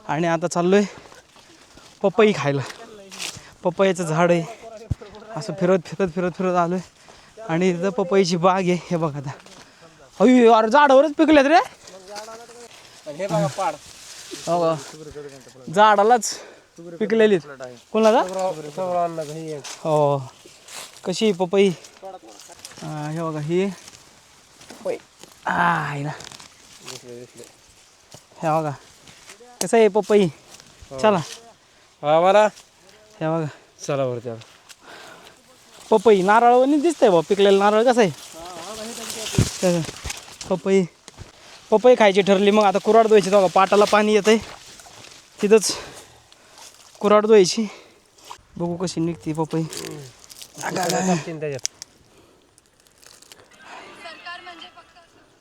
आणि आता चाललोय पपई खायला. पपईचं झाड आहे. असं फिरत आलोय आणि इथं पपईची बाग आहे. हे बघा आता अय्यो अरे झाडावरच पिकलेत रे. झाडालाच पिकलेलीत. कोणाला हो कशी पपई हे बघा ही आहे ना. हे बघा कसं आहे पपई. चला हा मला हे बघा चला वरती पपई नारळावानी दिसतंय बा. पिकलेलं नारळ कसं आहे पपई. पपई खायची ठरली. मग आता कुऱ्हाड धुवायची. बघा पाटाला पाणी येत आहे तिथंच कुऱ्हाड धुवायची. बघू कशी निघते पपई. त्याच्यात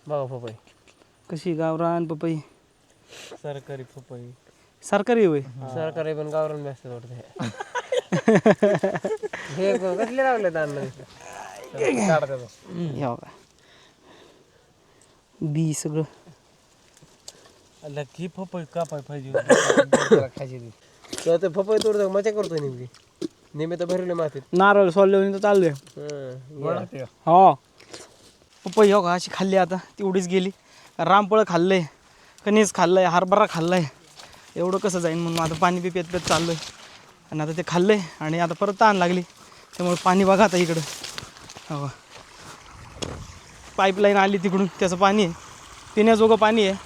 बघा पपई कशी गावरान पपई. सरकारी पपई. सरकारी होय. सरकारी पण गावरान जास्त वाटते. हे कसले लागले बघा बी सगळं की पपई कापाय पाहिजे खायची. ते पपई तोडतो मजा करतोय नेमकी. नेहमी तर भरले मातीत नारळ सोलले तर चाललोय. हो पपई हो का अशी खाल्ली. आता तेवढीच गेली. रामफळ खाल्लंय, कणीस खाल्लंय, हरभरा खाल्लाय. एवढं कसं जाईन म्हणून आता पाणी बी पेत चाललोय. आणि आता ते खाल्लंय आणि आता परत तहान लागली. त्यामुळे पाणी बघा आता इकडं हो पाईपलाईन आली तिकडून. त्याचं पाणी आहे पिण्याजोगं पाणी आहे.